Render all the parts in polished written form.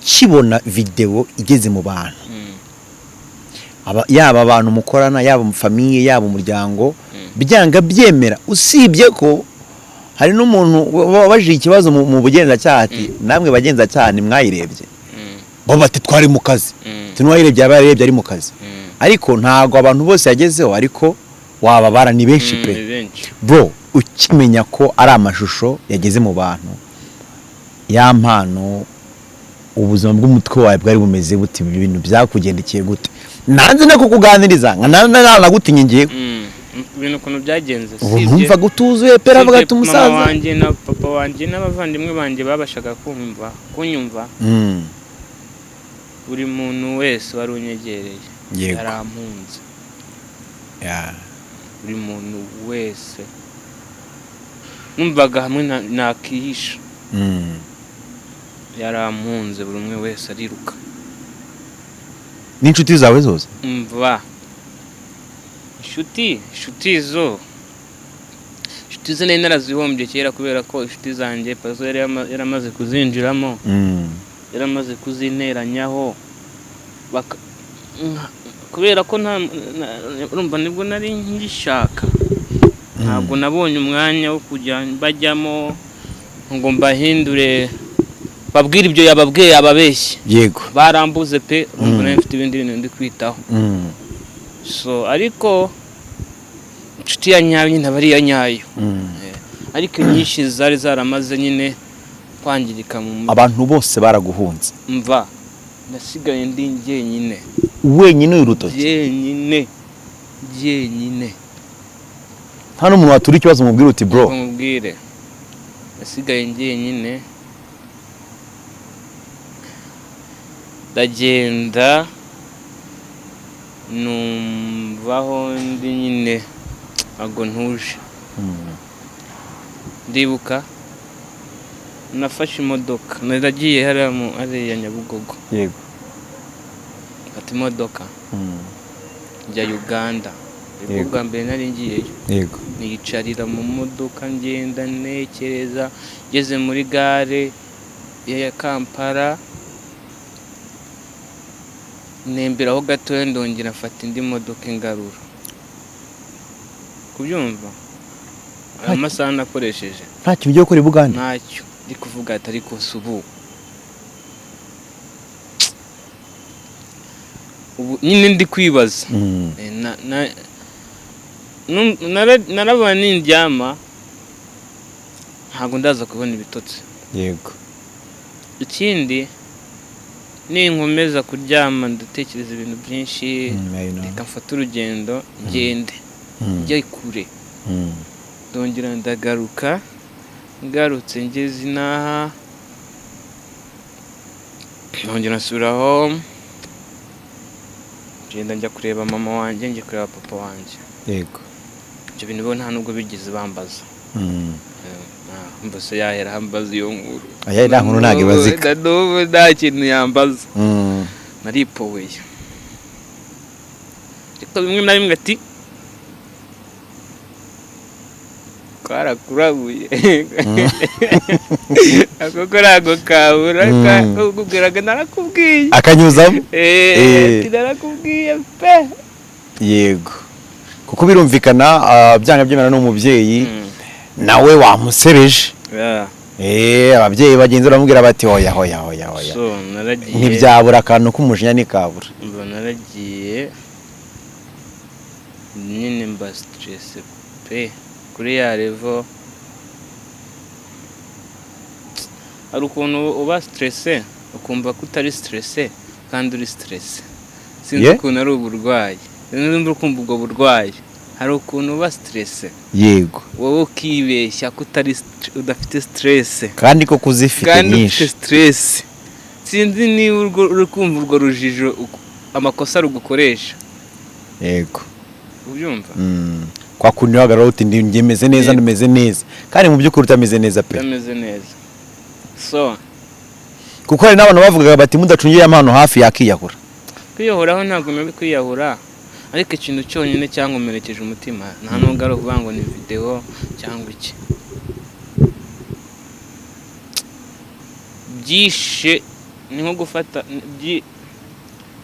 ukibona video igeze mu bantu yaba abantu mukorana yaba mu famille yaba umuryango byanga byemera usibye ko hari n'umuntu wabaje ikibazo mu bugenza cyati namwe bagenza cyane mwayirebye bo bati twari mu kazi tunwayirebye abarebye ari mu kazi ariko ntago abantu bose yagezeho ariko wababara ni benshi pe bro ukimenya ko ari amashusho yageze mu bantu ya mpano ubuzima bw'umutwe wawe bwari bumeze buti ibintu byakugendekeye gute nanze no kukuganiriza nka gutinye ngiye ibintu kuno byagenze numva gutuzuye pera avuga ati umusaza wanjye na papa wanjye n'abavandimwe banjye babashaga kunyumva buri muntu wese wari unyegereye yarampunze buri muntu wese numvaga hamwe nakihisha yarampunze buri umwe wese ariruka n'inshuti zawe zose mva inshuti zo narazihombye kera kubera ko inshuti zanjye pazo yaramaze kuzinjiramo yaramaze kuzineranyaho kubera ko urumva nibwo nari ngishaka ntabwo nabonye umwanya wo kujya bajyamo ngo mbahindure babwira ibyo yababwiye ababeshyi yego barambuze pe urumva nari mfite ibindi bintu ndi kwitaho so ariko inshuti ya nyayo nyine bari ya nyayo ariko nyinshi zari zaramaze nyine kwangirika mu abantu bose baraguhunze mva nasigaye ndi njyenyine wenyine urutoki jyenyine hano umuntu watura ikibazo mubwira uti bro mubwire nasigaye njyenyine ndagenda numvaho ndi nyine ago ntuje ndibuka nafashe imodoka naragiye hariya Nyabugogo yego ati imodoka njya Uganda ubwa mbere nari ngiyeyo yego niyicarira mu modoka ngenda nekereza ngeze muri gare ya Kampala nemberaho gato ndongera afata indi modoka ingarura kubyumva amasaha nakoresheje ntacyo bijye kuri Buganda ntacyo ndi kuvuga atari ko subu ubu nyine ndi kwibaza narabona nindyama ntabwo ndaza kubona ibitotsi yego ikindi ninkomeza kuryama ndatekereza ibintu byinshi reka mfata urugendo ngende njye kure ndongera ndagaruka ngarutse ngeze inaha ndongera nsubiraho ngenda njya kureba mama wanjye njye kureba papa wanjye yego ibyo bintu bo nta nubwo bigeze bambaza mbese yahera hambaza iyo nkuru nta nkuru ntabwo ibazika nta kintu yambaza naripoweye ariko bimwe na bimwe ati karakurabuye ako korago kabura kugeraga narakubwiye akanyuzamo narakubwiye pe yego kuko birumvikana byanga byemera n'umubyeyi nawe wamusebeje ababyeyi bagenzi baramubwira bati hoya so naragiye ntibyabura akantu k'umujinya nikabura naragiye nyine mba stress pe kuri ya level ari ukuntu uba stress ukumva ko utari stress kandi uri stress sinzi ukuntu ari uburwayi sinzi ukumva ubwo burwayi hari ukuntu uba stress yego wowe ukibeshya ko udafite stress kandi ko kuzifite nyinshi stress sinzi ni uri kumva urwo rujijo amakosa rugukoresha yego ubyumva kwa kundi wagarura uti ndimeze neza ndimeze neza kandi mu by'ukuri utameze neza pe utameze neza so kuko hari n'abantu bavugaga bati mudacungiye amano hafi yakiyahura kwiyahuraho ntabwo nabi kwiyahura ariko ikintu cyonyine cyankomerekeje umutima nta nubwo ari ukuvuga ngo ni video cyangwa iki byishe ni nko gufata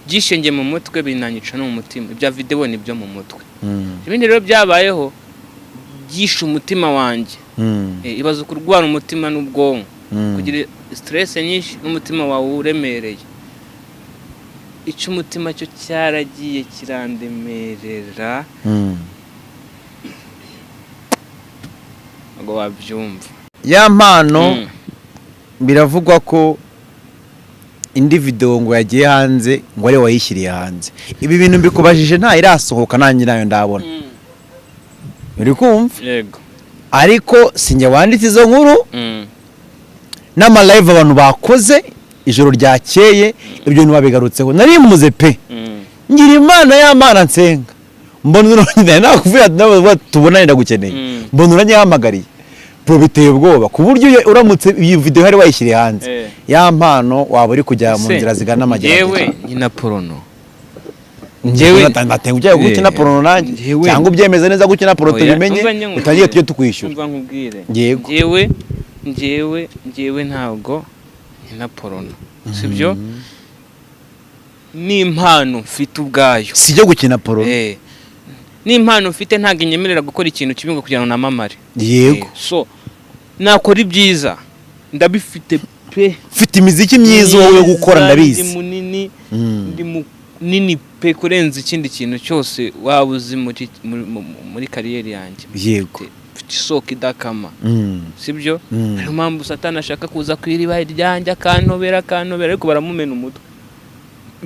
byishenge mu mutwe binanyica no mu mutima. Ibya video nibyo mu mutwe. Ibindi rero byabayeho byishe umutima wanjye. Ibaza kurwara umutima n'ubwonko, kugira stress nyinshi n'umutima wawe uremereye. Icyo umutima cyo cyaragiye kirandemerera. Ngo wabyumva. Ya mpano biravugwa ko indi video ngo yagiye hanze ngo ari wayishyiriye hanze. Ibi bintu mbikubajije nta irasohoka nanjye nayo ndabona. Uri kumva? Yego. Ariko sinjye wanditse izo nkuru. N'ama live abantu bakoze ijoro ryakeye ibyo ntibabigarutseho. Nari muze pe. Ngira Imana y'Amana nsenga. Mbona urongera nakuvuye tubona ndagukeneye. Mbona uranyahamagariye. Bro biteye ubwoba ku buryo uramutse iyi video hari wayishyiriye hanze. Ya mpano waba uri kujya mu nzira zigana amajyana. Yewe nyina porono. Njyewe natenguye gukina porno nanjye cyangwa ubyemeza neza gukina porno tubimenye utagiye tujye tukwishyura. Umva nkubwire. Yego. Njyewe ntabwo nyina porno. Sibyo? Ni impano mfite ubwayo. Sijye gukina porno. Ni impano mfite ntago inyemerera gukora ikintu kibi ngo kugira ngo namamare. Yego. So nakora ibyiza ndabifite pe. Mfite imiziki myiza wowe gukora ndabizi. Ndi munini. Ndi nini pe kurenza ikindi kintu cyose wabuzi muri kariyeri yanjye. Yego. Mfite isoko idakama. Sibyo? Ariyo mpamvu Satani ashaka kuza kwiriba iryanjye akantobera ariko baramumena umutwe.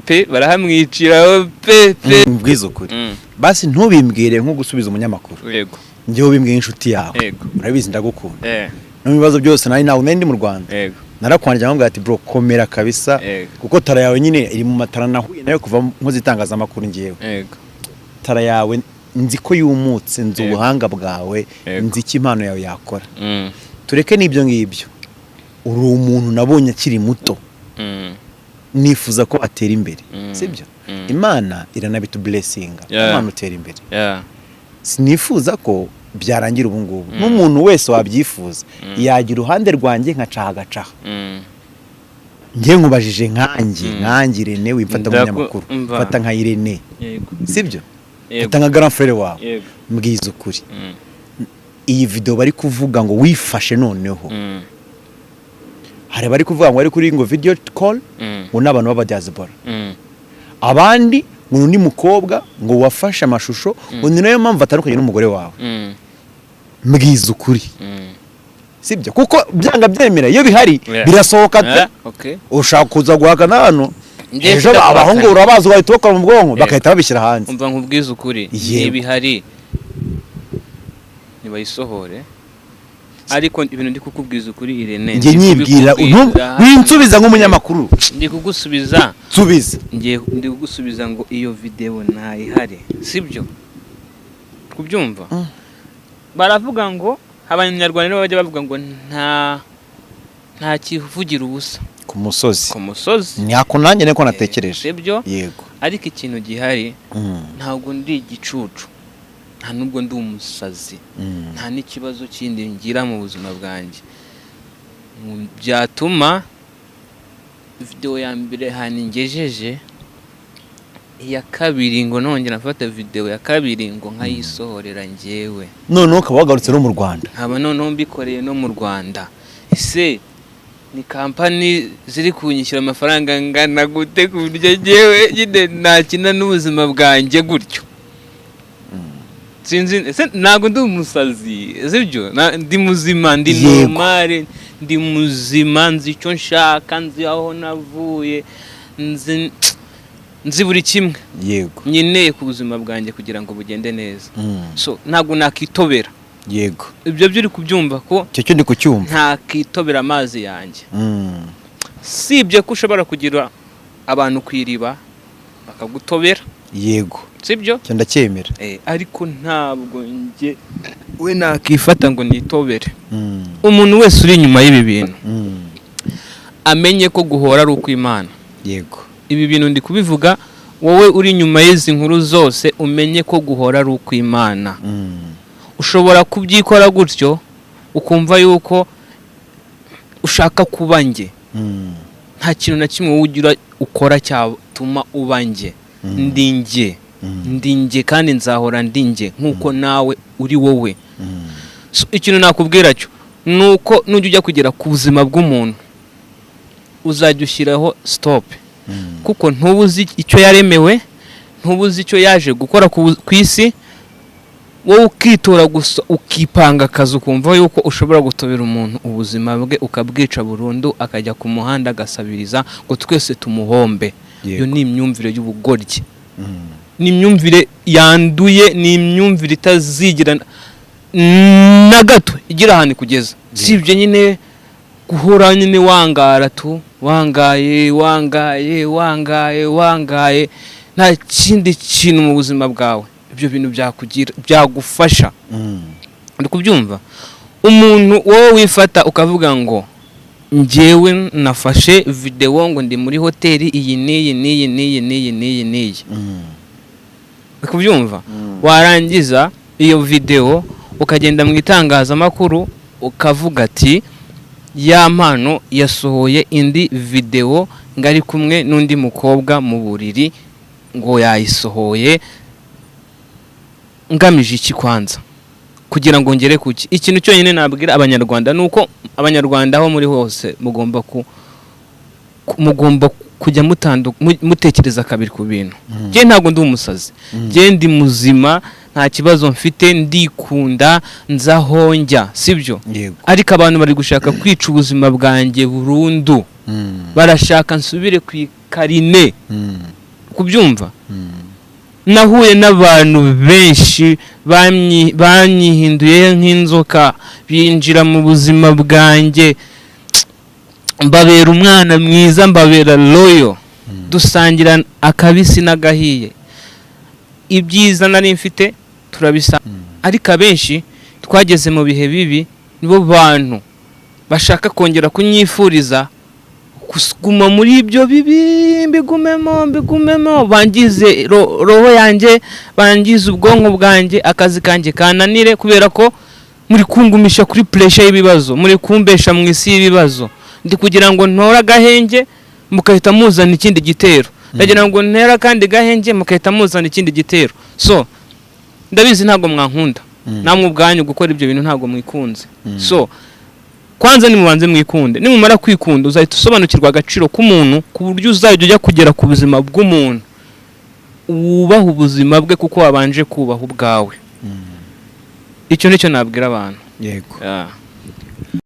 Pe barahamwicira pe. Mbwiza ukuri. Basi ntubimbwire nko gusubiza umunyamakuru. Yego. Njyewe bimbwiye inshuti yawe. Yego. Urabizi ndagukunda. No bibazo byose nari nawe umendi mu Rwanda. Yego. Narakwandira ngo ati bro komera kabisa kuko tara yawe nyine iri mu matara nahuye nayo kuva nkoze itangazamakuru ngiyewe. Yego. Tara yawe nzi ko yumutse nzi ubuhanga bwawe nzi iki impano yawe yakora. Tureke nibyo ngibyo. Uri umuntu nabonye akiri muto. Nifuza ko atera imbere. Sibyo? Imana iranabitu blessinga. Imana utera imbere. Sinifuza ko byarangira ubu ngubu. N'umuntu wese wabyifuza yagira uruhande rwanjye nkacaha agacaha. Ngiye nkubajije nkanjye Irene wimfata umunyamakuru. Fata nka Irene. Sibyo? Fata nka grand frère wawe. Mbwiza ukuri. Iyi video bari kuvuga ngo wifashe noneho. Hari bari kuvuga ngo ari kuri ngo video call ngo n'abantu baba diaspora. Abandi ngo ni mukobwa ngo wafashe amashusho ngo ni nayo mpamvu atandukanye n'umugore wawe. Mbwiza ukuri. Sibyo kuko byanga byemera iyo bihari birasohoka pe. Ushaka kuza guhakana hano ejo abahungu urabazi bahita bakora mu bwonko bakahita babishyira hanze. Umva nkubwiza ukuri ibihari nibayisohore. Ariko ibintu ndi kukubwiza ukuri Irene ngiye nyibwira winsubiza nk'umunyamakuru. Ndi kugusubiza subiza ndi kugusubiza ngo iyo video ntayihari. Sibyo? Kubyumva? Baravuga ngo abanyarwanda bajya bavuga ngo nta kivugira ubusa ku musozi. Nyako nanjye niko natekereje. Sibyo? Yego. Ariko ikintu gihari ntabwo ndi igicucu. Nta nubwo ndi umusazi. Nta n'ikibazo kindi ngira mu buzima bwanjye. Byatuma video ya mbere haningejeje iya kabiri ngo nongera mfata video ya kabiri ngo nkayisohorera njyewe. None ukaba wagarutse no mu Rwanda. Haba none mbikoreye no mu Rwanda. Ese ni kampani ziri kunyishyura amafaranga ngana gute ku buryo njyewe nyine nakina n'ubuzima bwanjye gutyo. Sinzi ntago ndi umusazi. Sibyo? Ndi muzima ndi normal ndi muzima nzi icyo nshaka nzi aho navuye nzi buri kimwe. Yego. Nyeneye ku buzima bwanjye kugira ngo bugende neza. So ntago nakitobera. Yego. Ibyo byuri kubyumva ko cyo ndi kucyumva. Nta kitobera amazi yanjye. Sibye ko ushobora kugira abantu kwiriba bakagutobera. Yego. Sibyo? Cyenda cyemera. Ariko ntabwo nge we nakifata ngo nitobere. Umuntu wese uri inyuma y'ibi bintu amenye ko guhora ari ukw'Imana. Yego. Ibi bintu ndi kubivuga wowe uri inyuma y'izi nkuru zose umenye ko guhora ari ukw'Imana. Ushobora kubyikora gutyo ukumva yuko ushaka kuba nge. nta kintu na kimwe wowe ugira ukora cyatuma uba njye. Ndi njye kandi nzahora ndi njye nk'uko nawe uri wowe. So, ikintu nakubwira cyo nuko nujya ujya kugera ku buzima bw'umuntu uzajya ushyiraho stop, kuko ntubuzi icyo yaremewe, ntubuzi icyo yaje gukora ku isi. Wowe ukitora gusa ukipanga akazi ukumva yuko ushobora gutobera umuntu ubuzima bwe ukabwica burundu akajya ku muhanda agasabiriza ngo twese tumuhombe. Iyo ni imyumvire y'ubugoryi, ni imyumvire yanduye, ni imyumvire itazigira na gato igira ahantu kugeza. Si ibyo nyine guhora nyine wangara tu, wangaye nta kindi kintu mu buzima bwawe. Ibyo bintu byagufasha. Uri kubyumva? Umuntu wowe wifata ukavuga ngo njyewe nafashe video ngo ndi muri hoteli iyi niyi. Uri kubyumva? Warangiza iyo video ukagenda mu itangazamakuru ukavuga ati ya mpano yasohoye indi video ngari kumwe n'undi mukobwa mu buriri ngo yayisohoye ngamije iki kwanza kugira ngo ngere kuki. Ikintu cyonyine nabwira abanyarwanda nuko abanyarwanda aho muri hose mugomba kujya mutekereza kabiri ku bintu. Je ntago ndi umusazi, je ndi muzima, nta kibazo mfite, ndikunda, nzahonjya, sibyo? Ariko abantu bari gushaka kwica ubuzima bwanjye burundu, barashaka nsubire ku ikarine. Kubyumva? Nahuye n'abantu benshi banyihinduye nk'inzoka, binjira mu buzima bwanjye, mbabera umwana mwiza, mbabera loyo, dusangira akabisi n'agahiye. Ibyiza nari mfite turabisa. Ariko abenshi twageze mu bihe bibi nibo bantu bashaka kongera kunyifuriza kuguma muri ibyo bibi, mbigumemo, bangize roho yanjye, bangize ubwonko bwanjye, akazi kanjye kananire, kubera ko muri kungumisha kuri pressure y'ibibazo, muri kumbesha mu isi y'ibibazo. Ndi kugira ngo ntora agahenge mukahita muzana ikindi gitero, ndagira ngo ntera kandi gahenge mukahita muzana ikindi gitero. So ndabizi ntago mwankunda, namwe ubwanyu gukora ibyo bintu ntago mwikunze. So kwanza nimubanze mwikunde, nimumara kwikunda uzahita usobanukirwa agaciro k'umuntu ku buryo uzajya ujya kugera ku buzima bw'umuntu wubaha ubuzima bwe kuko wabanje kubaha ubwawe. Icyo nicyo nabwira abantu. Yego.